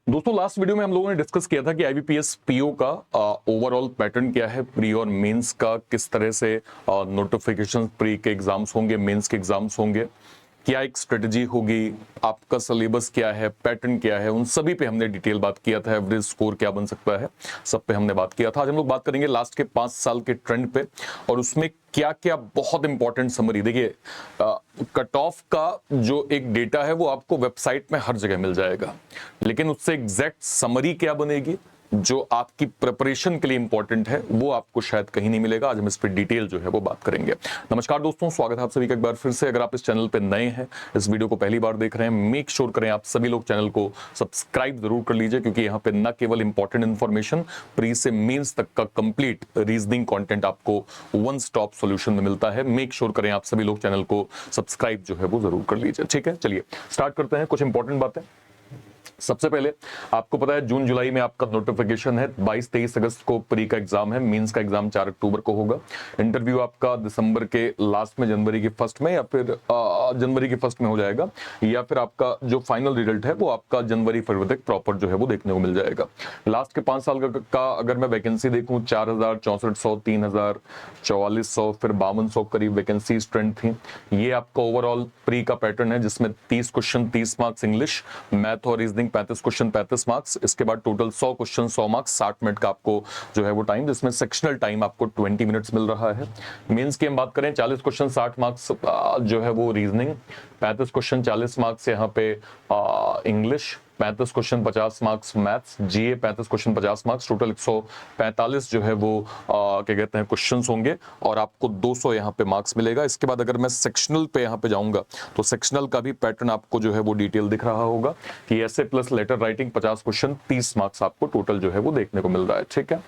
दोस्तों last video में हम लोगों ने डिस्कस किया था कि आईबीपीएस पीओ का ओवरऑल पैटर्न क्या है, प्री और मेंस का किस तरह से नोटिफिकेशन, प्री के एग्जाम्स होंगे, मेंस के एग्जाम्स होंगे, क्या एक स्ट्रेटजी होगी, आपका सिलेबस क्या है, पैटर्न क्या है, उन सभी पे हमने डिटेल बात किया था। एवरेज स्कोर क्या बन सकता है, सब पे हमने बात किया था। आज हम लोग बात करेंगे लास्ट के 5 साल के ट्रेंड पे और उसमें क्या क्या बहुत इंपॉर्टेंट समरी। देखिए कट ऑफ का जो एक डेटा है वो आपको वेबसाइट में हर जगह मिल जाएगा, लेकिन उससे एग्जैक्ट समरी क्या बनेगी जो आपकी प्रिपरेशन के लिए इंपॉर्टेंट है वो आपको शायद कहीं नहीं मिलेगा। आज हम इस पर डिटेल जो है वो बात करेंगे। नमस्कार दोस्तों, स्वागत है आप सभी का एक बार फिर से। अगर आप इस चैनल पे नए हैं, इस वीडियो को पहली बार देख रहे हैं, मेक श्योर करें आप सभी लोग चैनल को सब्सक्राइब जरूर कर लीजिए, क्योंकि यहाँ पे न केवल इंपॉर्टेंट इन्फॉर्मेशन, प्री से मेंस तक का कंप्लीट रीजनिंग कंटेंट आपको वन स्टॉप सॉल्यूशन में मिलता है। मेक श्योर करें आप सभी लोग चैनल को सब्सक्राइब जो है वो जरूर कर लीजिए। ठीक है, चलिए स्टार्ट करते हैं कुछ इंपॉर्टेंट बातें। सबसे पहले आपको पता है जून जुलाई में आपका नोटिफिकेशन है। 22-23 अगस्त को प्री का एग्जाम है, मेंस का एग्जाम 4 अक्टूबर को होगा। इंटरव्यू आपका दिसंबर के लास्ट में, जनवरी के फर्स्ट में, या फिर जनवरी के फर्स्ट में हो जाएगा, या फिर आपका जो फाइनल रिजल्ट है वो आपका जनवरी फरवरी तक प्रॉपर जो है वो देखने को मिल जाएगा। लास्ट के 5 साल का अगर मैं वैकेंसी देखूं, 4000, 6400, 3000, 4400, फिर 5200 करीब वैकेंसी स्ट्रेंथ थी। ये आपका ओवरऑल प्री का पैटर्न है, जिसमें 30 क्वेश्चन 30 मार्क्स इंग्लिश, मैथ और रीजनिंग 35 क्वेश्चन 35 मार्क्स। इसके बाद टोटल 100 क्वेश्चन 100 मार्क्स, 60 मिनट का आपको जो है वो टाइम, जिसमें सेक्शनल टाइम आपको 20 मिनट्स मिल रहा है। मेंस की हम बात करें, 40 क्वेश्चन 60 मार्क्स जो है वो रीजनिंग, 35 क्वेश्चन 40 मार्क्स यहाँ पे इंग्लिश, 35 क्वेश्चन 50 मार्क्स मैथ्स, जीए 35 क्वेश्चन 50 मार्क्स, टोटल 145 जो है वो क्या कहते हैं क्वेश्चंस होंगे, और आपको 200 यहाँ पे मार्क्स मिलेगा। इसके बाद अगर मैं सेक्शनल पे यहाँ पे जाऊंगा तो सेक्शनल का भी पैटर्न आपको जो है वो डिटेल दिख रहा होगा कि ऐसे plus letter writing 50 question 30 marks आपको टोटल जो है वो देखने को मिल रहा है। ठीक है,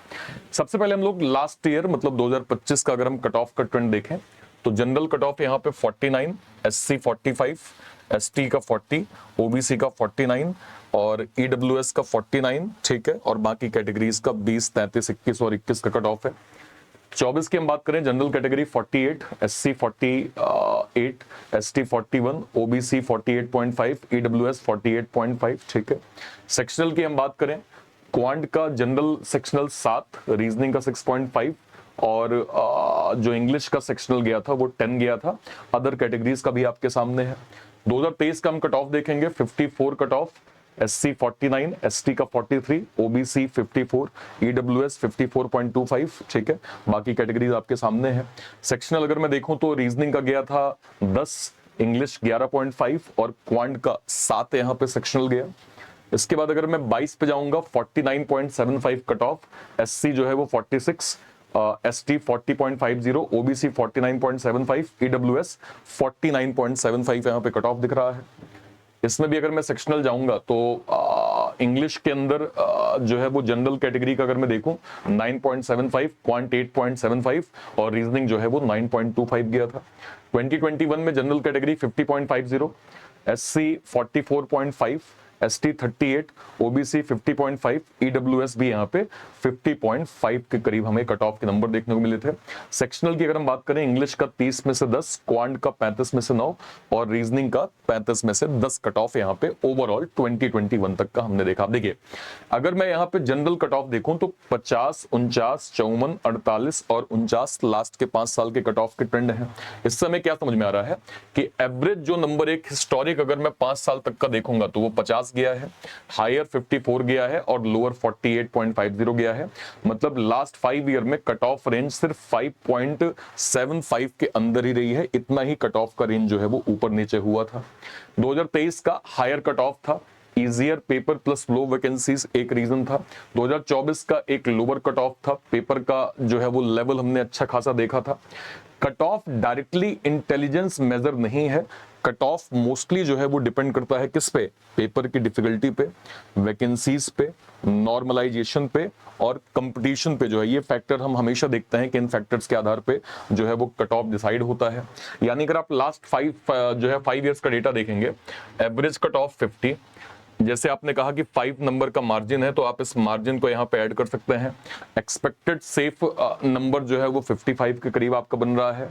सबसे पहले हम लोग लास्ट ईयर मतलब 2025 का अगर हम कट ऑफ का ट्रेंड देखें तो जनरल कट ऑफ यहाँ पे 49, एससी 45, एसटी का 40, ओबीसी का 49 और ईडब्ल्यूएस का 49। ठीक है, और बाकी कैटेगरीज का 20, 33, 21 और 21 का कट ऑफ है। 24 की हम बात करें, general category 48, SC 48, ST 41, OBC 48.5, EWS 48.5। ठीक है, सेक्शनल की हम बात करें, क्वांट का जनरल सेक्शनल 7, रीजनिंग का 6.5 और जो इंग्लिश का सेक्शनल गया था वो 10 गया था। अदर कैटेगरीज का भी आपके सामने है। 2023 का हम कट ऑफ देखेंगे, 54 कट ऑफ, एससी 49, एसटी का 43, ओबीसी 54, ईडब्ल्यूएस 54.25। ठीक है, बाकी कैटेगरीज आपके सामने है। सेक्शनल अगर मैं देखूं तो रीजनिंग का गया था 10, इंग्लिश 11.5 और क्वांट का 7 यहाँ पे सेक्शनल गया। इसके बाद अगर मैं 22 पे जाऊंगा, 49.75 कट ऑफ, एससी जो है वो 46, एसटी 40.50, ओबीसी 49.75, ईडब्ल्यूएस 49.75 यहाँ पे कट ऑफ दिख रहा है। इसमें भी अगर मैं सेक्शनल जाऊंगा तो इंग्लिश के अंदर जो है वो जनरल कैटेगरी का अगर मैं देखूं 9.75, क्वांट 8.75 और रीजनिंग जो है वो 9.25 गया था। 2021 में general category 50.50, SC 44.5, ST 38, OBC 50.5, EWS भी यहाँ पे 50.5 के करीब हमें कट ऑफ के नंबर देखने को मिले थे। सेक्शनल की अगर हम बात करें, इंग्लिश का 30 में से 10, क्वांट का 35 में से 9 और रीजनिंग का 35 में से 10 कट ऑफ यहाँ पे ओवरऑल 2021 तक का हमने देखा। देखिए अगर मैं यहाँ पे जनरल कट ऑफ देखूं तो 50, 49, 54, 48 और 49 लास्ट के 5 साल के कट ऑफ के ट्रेंड है। इस समय क्या समझ में आ रहा है कि एवरेज जो नंबर एक हिस्टोरिक अगर मैं 5 साल तक का देखूंगा तो वो 50 गया है, हायर 54 गया है और लोअर 48.50 गया है। मतलब लास्ट 5 ईयर में कट ऑफ रेंज सिर्फ 5.75 के अंदर ही रही है। इतना ही कट ऑफ का रेंज जो है वो ऊपर नीचे हुआ था। 2023 का हायर कट ऑफ था, easier paper plus low vacancies एक रीजन था। 2024 का एक लोअर कट ऑफ था, पेपर का जो है वो लेवल हमने अच्छा खासा देखा था। Cut off directly intelligence measure नहीं है। कट ऑफ मोस्टली जो है वो डिपेंड करता है किस पे, पेपर की डिफिकल्टी पे, वैकेंसीज पे, नॉर्मलाइजेशन पे और कंपटीशन पे। जो है ये फैक्टर हम हमेशा देखते हैं कि इन फैक्टर्स के आधार पे जो है वो कट ऑफ डिसाइड होता है। यानी अगर आप लास्ट 5 ईयर्स का डेटा देखेंगे, एवरेज कट ऑफ 50, जैसे आपने कहा कि 5 नंबर का मार्जिन है तो आप इस मार्जिन को यहाँ पे ऐड कर सकते हैं। एक्सपेक्टेड सेफ नंबर जो है वो 55 के करीब आपका बन रहा है।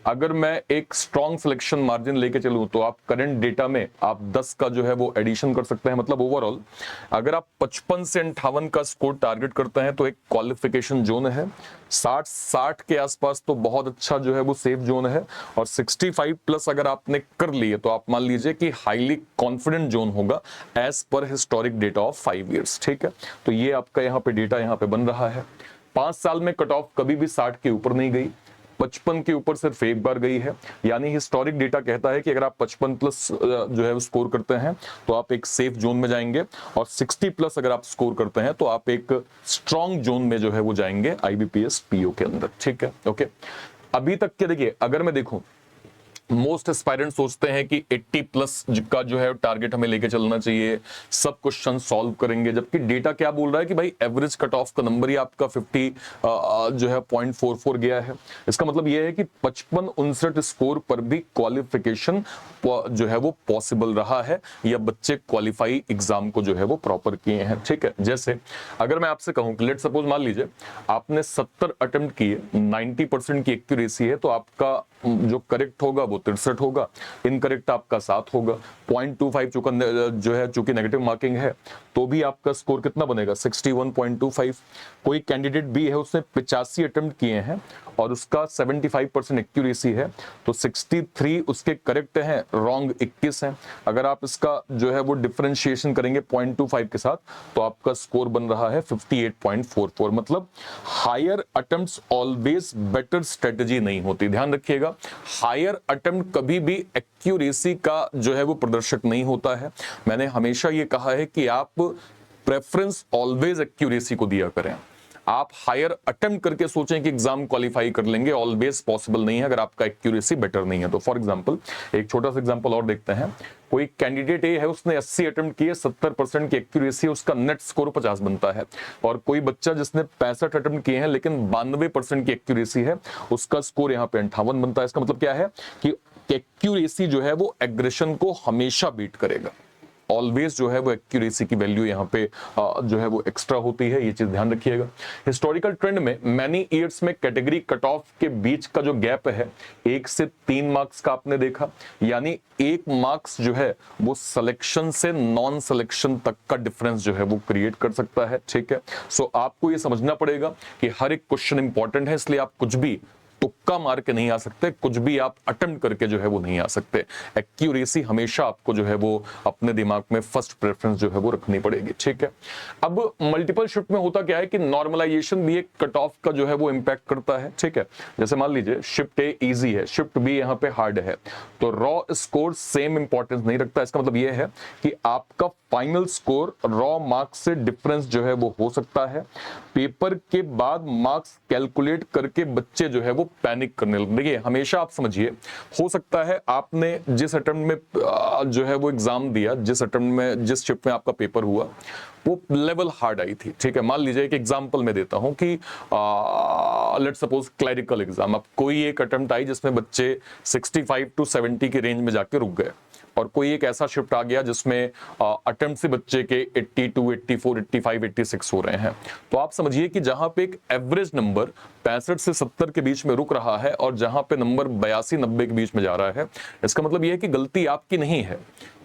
अगर मैं एक स्ट्रॉन्ग सिलेक्शन मार्जिन लेके चलूं तो आप करंट डेटा में आप 10 का जो है वो एडिशन कर सकते हैं। मतलब ओवरऑल अगर आप 55 से 58 का स्कोर टारगेट करते हैं तो एक क्वालिफिकेशन जोन है। 60 के आसपास तो बहुत अच्छा जो है वो सेफ जोन है, और 65 प्लस अगर आपने कर लिए तो आप मान लीजिए कि हाईली कॉन्फिडेंट जोन होगा as per historic data of 5 years. ठीक है, तो ये आपका यहाँ पे डेटा यहाँ पे बन रहा है। 5 साल में कट ऑफ कभी भी 60 के ऊपर नहीं गई, 55 के ऊपर सिर्फ एक बार गई है। यानी हिस्टोरिक डेटा कहता है कि अगर आप 55 प्लस जो है स्कोर करते हैं तो आप एक सेफ जोन में जाएंगे, और 60 प्लस अगर आप स्कोर करते हैं तो आप एक स्ट्रॉन्ग जोन में जो है वो जाएंगे आईबीपीएस पीओ के अंदर। ठीक है, ओके। अभी तक के देखिए, अगर मैं देखूं मोस्ट एस्पायरेंट सोचते हैं कि 80 प्लस का जो है टारगेट हमें लेके चलना चाहिए, सब क्वेश्चन सॉल्व करेंगे, जबकि डेटा क्या बोल रहा है कि भाई एवरेज कट ऑफ का नंबर ही आपका 50 जो है 0.44 गया है। इसका मतलब यह है कि 55-59 स्कोर पर भी क्वालिफिकेशन जो है वो पॉसिबल रहा है, या बच्चे क्वालिफाई एग्जाम को जो है वो प्रॉपर किए हैं। ठीक है, जैसे अगर मैं आपसे कहूं कि लेट सपोज मान लीजिए आपने 70 अटेम्प्ट किए, 90% की एक्यूरेसी है, तो आपका जो करेक्ट होगा वो 63 होगा, इनकरेक्ट आपका 7 होगा। 0.25 चूंकि जो है चूंकि नेगेटिव मार्किंग है तो भी आपका स्कोर कितना बनेगा 61.25। कोई कैंडिडेट भी है उसने 85 अटेम्प्ट किए हैं और उसका 75% एक्यूरेसी है, तो 63 उसके करेक्ट हैं, रॉन्ग 21 है। अगर आप इसका जो है वो डिफरेंशिएशन करेंगे 0.25 के साथ तो आपका स्कोर बन रहा है 58.44। मतलब higher attempts always better strategy नहीं होती, ध्यान रखिएगा। हायर अटेम्प्ट कभी भी एक्यूरेसी का जो है वो प्रदर्शक नहीं होता है। मैंने हमेशा ये कहा है कि आप प्रेफरेंस ऑलवेज एक्यूरेसी को दिया करें। आप हायर अटेम्प्ट करके सोचें कि एग्जाम क्वालिफाई कर लेंगे, ऑलवेज पॉसिबल नहीं है अगर आपका एक्यूरेसी बेटर नहीं है तो। फॉर एग्जांपल एक छोटा सा एग्जांपल और देखते हैं। कोई कैंडिडेट ए है, उसने 80 अटेम्प्ट किए, 70% की एक्यूरेसी, उसका नेट स्कोर 50 बनता है। और कोई बच्चा जिसने 65 अटेम्प्ट किए हैं लेकिन 92% की एक्यूरेसी है, उसका स्कोर यहाँ पे 58 बनता है। इसका मतलब क्या है कि एक्यूरेसी जो है वो एग्रेशन को हमेशा बीट करेगा। ऑलवेज जो है वो एक्यूरेसी की वैल्यू यहाँ पे जो है वो एक्स्ट्रा होती है, ये चीज ध्यान रखिएगा। हिस्टोरिकल ट्रेंड में मैनी ईयर्स में कैटेगरी कट ऑफ के बीच का जो गैप है 1 से 3 मार्क्स का आपने देखा, यानी 1 मार्क्स जो है वो सिलेक्शन से नॉन सिलेक्शन तक का डिफरेंस जो है वो क्रिएट कर सकता है। ठीक है, सो आपको ये समझना पड़ेगा कि हर एक क्वेश्चन इंपॉर्टेंट है, इसलिए आप कुछ भी तुक्का मार के नहीं आ सकते, कुछ भी आप अटेम्प्ट करके जो है वो नहीं आ सकते। एक्यूरेसी हमेशा आपको जो है वो अपने दिमाग में फर्स्ट प्रेफरेंस जो है वो रखनी पड़ेगी। ठीक है, अब मल्टीपल शिफ्ट में होता क्या है कि नॉर्मलाइजेशन भी एक कट ऑफ का जो है वो इंपैक्ट करता है। ठीक है, जैसे मान लीजिए शिफ्ट ए इजी है, शिफ्ट बी यहाँ पे हार्ड है, तो रॉ स्कोर सेम इंपॉर्टेंस नहीं रखता। इसका मतलब यह है कि आपका फाइनल स्कोर रॉ मार्क्स से डिफरेंस जो है वो हो सकता है। पेपर के बाद मार्क्स कैलकुलेट करके बच्चे जो है वो पैनिक करने लगते। देखिए हमेशा आप समझिए, हो सकता है आपने जिस अटेम्प्ट में जो है वो एग्जाम दिया, जिस अटेम्प्ट में जिस शिफ्ट में आपका पेपर हुआ वो लेवल हार्ड आई थी। ठीक है, मान लीजिए एक एग्जांपल मैं देता हूं कि लेट सपोज क्लरिकल एग्जाम, अब कोई एक अटेम्प्ट आई जिसमें बच्चे 65 to 70 की रेंज में जाके रुक गए, और कोई एक ऐसा शिफ्ट आ गया जिसमें अटेम्प्ट से बच्चे के 82, 84, 85, 86 हो रहे हैं। तो आप समझिए कि जहां पे एक एवरेज नंबर 65 से 70 के बीच में रुक रहा है और जहां पे नंबर 82, 90 के बीच में जा रहा है, इसका मतलब यह है कि गलती आपकी नहीं है,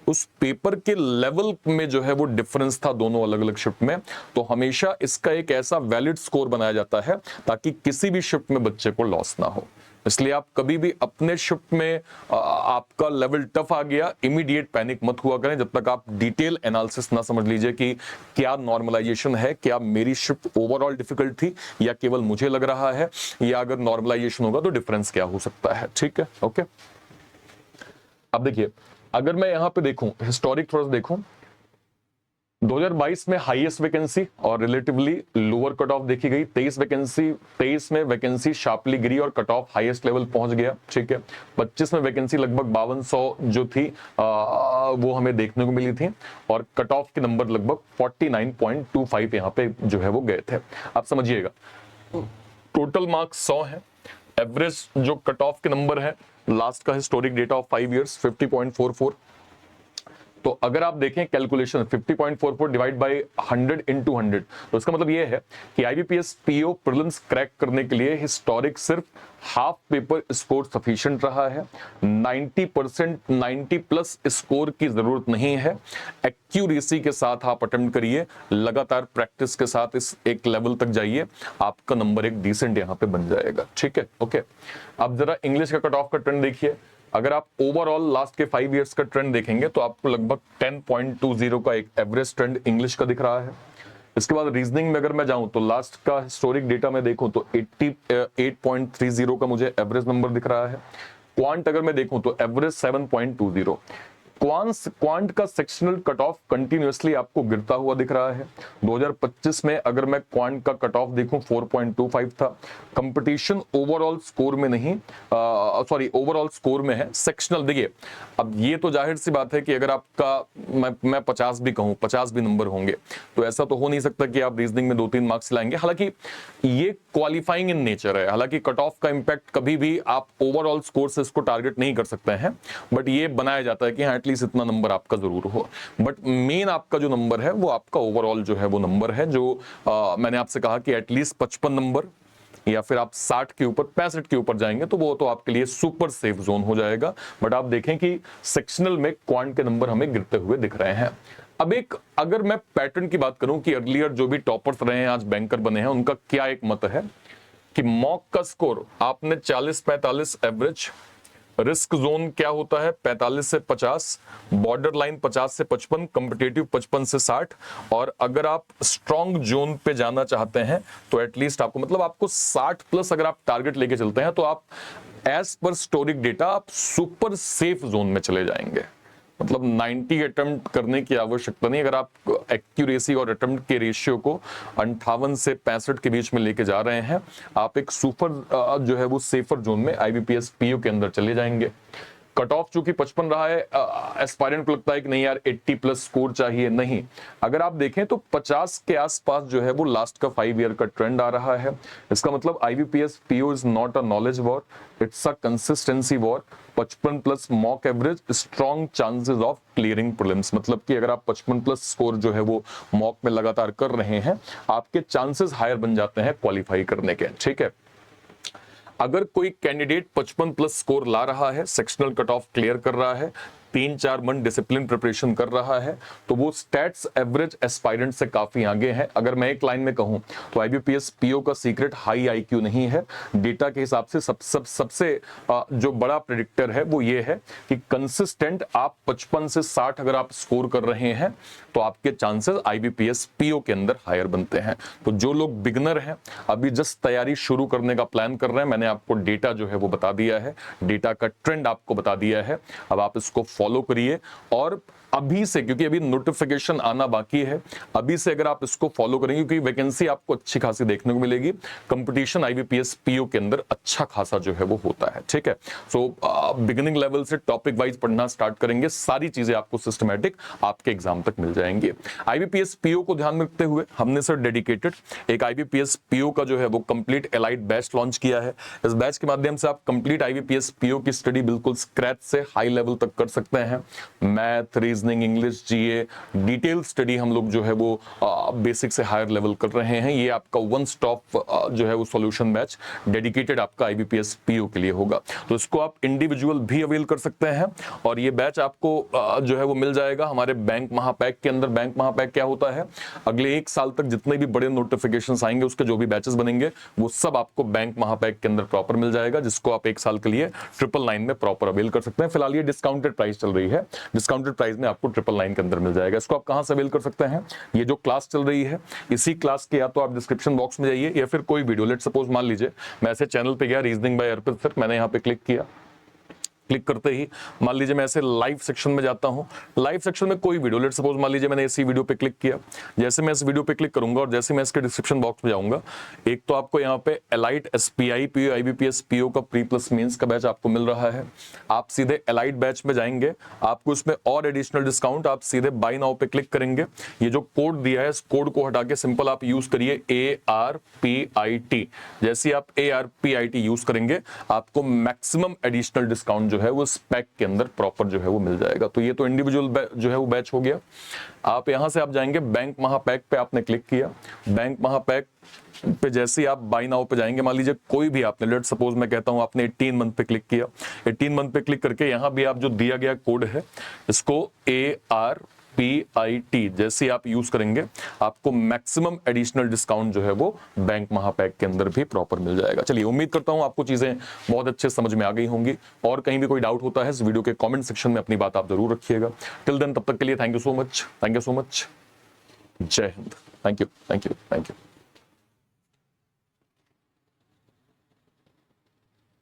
उस पेपर के लेवल में जो है वो डिफरेंस था दोनों अलग अलग शिफ्ट में। तो हमेशा इसका एक ऐसा वैलिड स्कोर बनाया जाता है ताकि किसी भी शिफ्ट में बच्चे को लॉस ना हो। इसलिए आप कभी भी अपने शिफ्ट में आपका लेवल टफ आ गया, इमीडिएट पैनिक मत हुआ करें जब तक आप डिटेल एनालिसिस ना समझ लीजिए कि क्या नॉर्मलाइजेशन है, क्या मेरी शिफ्ट ओवरऑल डिफिकल्ट थी या केवल मुझे लग रहा है, या अगर नॉर्मलाइजेशन होगा तो डिफरेंस क्या हो सकता है। ठीक है, ओके। अब देखिए अगर मैं यहां पे देखूं हिस्टोरिक थोड़ा सा देखूं, 2022 में हाईएस्ट वैकेंसी और रिलेटिवली लोअर कट ऑफ देखी गई। 23 में वैकेंसी शार्पली गिरी और कट ऑफ हाईएस्ट लेवल पहुंच गया। ठीक है, 25 में वैकेंसी लगभग 5200 जो थी वो हमें देखने को मिली थी, और कट ऑफ के नंबर लगभग 49.25 यहाँ पे जो है वो गए थे। आप समझिएगा टोटल मार्क्स 100 है, एवरेज जो कट ऑफ के नंबर है लास्ट का हिस्टोरिक डेटा ऑफ 5 इयर्स 50.44, तो अगर आप देखें कैलकुलेशन 50.44 डिवाइड बाय 100 into 100, तो इसका मतलब ये है कि आईबीपीएस पीओ प्रीलिम्स क्रैक करने के लिए हिस्टोरिक सिर्फ हाफ पेपर स्कोर सफिशिएंट रहा है। 90% 90 प्लस स्कोर की जरूरत नहीं है। एक्यूरेसी के साथ आप अटेम्प्ट करिए, लगातार प्रैक्टिस के साथ इस एक लेवल तक जाइए, आपका नंबर एक डिसेंट यहां पे बन जाएगा। ठीक है, ओके। अब जरा इंग्लिश का कट ऑफ का ट्रेंड देखिए। अगर आप ओवरऑल लास्ट के 5 इयर्स का ट्रेंड देखेंगे तो आपको लगभग 10.20 का एक एवरेज ट्रेंड इंग्लिश का दिख रहा है। इसके बाद रीजनिंग में अगर मैं जाऊं तो लास्ट का हिस्टोरिक डेटा में देखूं तो 88.30 का मुझे एवरेज नंबर दिख रहा है। क्वांट अगर मैं देखूं तो एवरेज 7.20। क्वांट का सेक्शनल कट ऑफ कंटिन्यूअसली आपको गिरता हुआ दिख रहा है। 2025 में अगर मैं क्वांट का कट ऑफ देखूं 4.25 था। कंपटीशन ओवरऑल स्कोर में नहीं, सॉरी ओवरऑल स्कोर में है, सेक्शनल। देखिए अब ये तो जाहिर सी बात है कि अगर आपका मैं 50 भी कहूं, 50 भी नंबर होंगे तो ऐसा तो हो नहीं सकता कि आप रीजनिंग में 2-3 मार्क्स लाएंगे। हालांकि ये क्वालिफाइंग इन नेचर है, हालांकि कट ऑफ का इंपैक्ट कभी भी आप ओवरऑल स्कोर से इसको टारगेट नहीं कर सकते हैं, बट ये बनाया जाता है कि हाँ एटलीस्ट इतना नंबर आपका जरूर हो। बट मेन आपका जो नंबर है वो आपका ओवरऑल जो है वो नंबर है जो मैंने आपसे कहा कि एटलीस्ट 55 नंबर या फिर आप 60 के ऊपर 65 के ऊपर जाएंगे तो वो तो आपके लिए सुपर सेफ जोन हो जाएगा। बट आप देखें कि सेक्शनल में क्वांट के नंबर हमें गिरते हुए दिख रहे हैं। अब एक अगर मैं पैटर्न की बात करूं कि अर्लियर जो भी टॉपर्स रहे हैं आज बैंकर बने हैं उनका क्या एक मत है कि मॉक का स्कोर आपने 40-45 एवरेज, रिस्क जोन क्या होता है 45 से 50, बॉर्डर लाइन 50 से 55, कॉम्पिटिटिव 55 से 60, और अगर आप स्ट्रॉन्ग जोन पे जाना चाहते हैं तो एटलीस्ट आपको मतलब आपको 60 प्लस अगर आप टारगेट लेके चलते हैं तो आप एज पर स्टोरिक डेटा आप सुपर सेफ जोन में चले जाएंगे। मतलब 90 अटेम्प्ट करने की आवश्यकता नहीं। अगर आप एक्यूरेसी और अटेम्प्ट के रेशियो को 58 से 65 के बीच में लेके जा रहे हैं, आप एक सुपर जो है वो सेफर जोन में आईबीपीएस पीओ के अंदर चले जाएंगे। कट ऑफ चूंकि 55 रहा है, एस्पायरेंट को लगता है कि नहीं यार 80 प्लस स्कोर चाहिए, नहीं। अगर आप देखें तो 50 के आसपास जो है वो लास्ट का 5 ईयर का ट्रेंड आ रहा है। इसका मतलब IBPS PO is not a knowledge war, it's a consistency war. 55 plus mock average, strong chances of clearing prelims. मतलब कि अगर आप 55 प्लस स्कोर जो है वो मॉक में लगातार कर रहे हैं, आपके चांसेस हायर बन जाते हैं क्वालिफाई करने के। ठीक है, अगर कोई कैंडिडेट 55 प्लस स्कोर ला रहा है, सेक्शनल कट ऑफ क्लियर कर रहा है, 3-4 मंथ डिसिप्लिन प्रिपरेशन कर रहा है, तो वो स्टैट्स एवरेज एस्पायरेंट से काफी आगे है। अगर मैं एक लाइन में कहूं तो आईबीपीएस पीओ का सीक्रेट हाई आईक्यू नहीं है। डेटा के हिसाब से सबसे जो बड़ा प्रेडिक्टर है वो ये है कि कंसिस्टेंट आप 55 से 60 अगर आप स्कोर कर रहे हैं तो आपके चांसेस आईबीपीएस पीओ के अंदर हायर बनते हैं। तो जो लोग बिगनर हैं, अभी जस्ट तैयारी शुरू करने का प्लान कर रहे हैं, मैंने आपको डेटा जो है वो बता दिया है, डेटा का ट्रेंड आपको बता दिया है। अब आप इसको फॉलो करिए और अभी से, क्योंकि अभी नोटिफिकेशन आना बाकी है, अभी से अगर आप इसको फॉलो करेंगे क्योंकि वैकेंसी आपको अच्छी खासी देखने को मिलेगी। कंपटीशन आईबीपीएस पीओ के अंदर अच्छा खासा जो है वो होता है। ठीक है, सो बिगिनिंग लेवल से टॉपिक वाइज पढ़ना स्टार्ट करेंगे, सारी चीजें आपको सिस्टमैटिक आपके एग्जाम तक मिल जाएंगे। आईबीपीएस पीओ को ध्यान में रखते हुए हमने सर डेडिकेटेड एक आईबीपीएस पीओ का जो है वो कंप्लीट एलाइड बैच लॉन्च किया है। इस बैच के माध्यम से आप कंप्लीट आईबीपीएस पीओ की स्टडी बिल्कुल स्क्रैच से हाई लेवल तक कर सकते हैं। मैथ, रीजनिंग, इंग्लिश, जीए, डिटेल स्टडी हम लोग जो है वो बेसिक से हायर लेवल कर रहे हैं। ये आपका वन स्टॉप जो है वो सॉल्यूशन बैच डेडिकेटेड आपका आईबीपीएस पीओ के लिए होगा। तो इसको आप इंडिविजुअल भी अवेल कर सकते हैं और ये बैच आपको जो है वो मिल जाएगा हमारे बैंक महापैक के अंदर। बैंक महापैक क्या होता है, अगले 1 साल तक जितने भी बड़े नोटिफिकेशंस आएंगे उसके जो भी बैचेस बनेंगे वो सब आपको बैंक महापैक के अंदर प्रॉपर मिल जाएगा, जिसको आप 1 साल के लिए 999 में प्रॉपर अवेल कर सकते हैं। फिलहाल ये डिस्काउंटेड प्राइस चल रही है, डिस्काउंटेड प्राइस में आपको 999 के अंदर मिल जाएगा। इसको आप कहां से अवेल कर सकते हैं, ये जो क्लास चल रही है इसी क्लास के या तो आप डिस्क्रिप्शन बॉक्स में जाइए या फिर कोई वीडियो, लेट सपोज मान लीजिए मैं ऐसे चैनल पे गया रीजनिंग बाय अर्पित सर, मैंने यहाँ पे क्लिक किया, क्लिक करते ही मान लीजिए मैं ऐसे लाइव सेक्शन में जाता हूं, लाइव सेक्शन में कोई वीडियो, लेट सपोज मान लीजिए मैंने इसी वीडियो पे क्लिक किया, जैसे मैं इस वीडियो पे क्लिक करूंगा और जैसे मैं इसके डिस्क्रिप्शन बॉक्स में जाऊंगा, एक तो आपको यहाँ पे elite SBI PO IBPS PO का प्री प्लस मेंस का बैच आपको मिल रहा है। आप सीधे एलाइट बैच में जाएंगे, आपको इसमें और एडिशनल डिस्काउंट, आप सीधे बाय नाउ पे क्लिक करेंगे, ये जो कोड दिया है इस कोड को हटा के सिंपल आप यूज करिए ARPIT। जैसे आप ARPIT यूज करेंगे आपको मैक्सिमम एडिशनल डिस्काउंट जो है वो इस पैक के अंदर प्रॉपर जो है वो मिल जाएगा। तो ये तो इंडिविजुअल जो है वो बैच हो गया। आप यहां से आप जाएंगे बैंक महापैक पे, आपने क्लिक किया। बैंक महापैक पे जैसे ही आप बाय नाउ पे जाएंगे, मान लीजिए कोई भी आपने, लेट सपोज मैं कहता हूं आपने 18 मंथ पे क्लिक किया, 18 मंथ पे क्लिक करके यहां भी आप जो दिया गया कोड है इसको ARPIT जैसे आप यूज करेंगे, आपको मैक्सिमम एडिशनल डिस्काउंट जो है वो बैंक महापैक के अंदर भी प्रॉपर मिल जाएगा। चलिए, उम्मीद करता हूं आपको चीजें बहुत अच्छे समझ में आ गई होंगी, और कहीं भी कोई डाउट होता है इस वीडियो के कमेंट सेक्शन में अपनी बात आप जरूर रखिएगा। टिल देन, तब तक के लिए thank you so much, thank you so much, Jai Hind, thank you, thank you, thank you.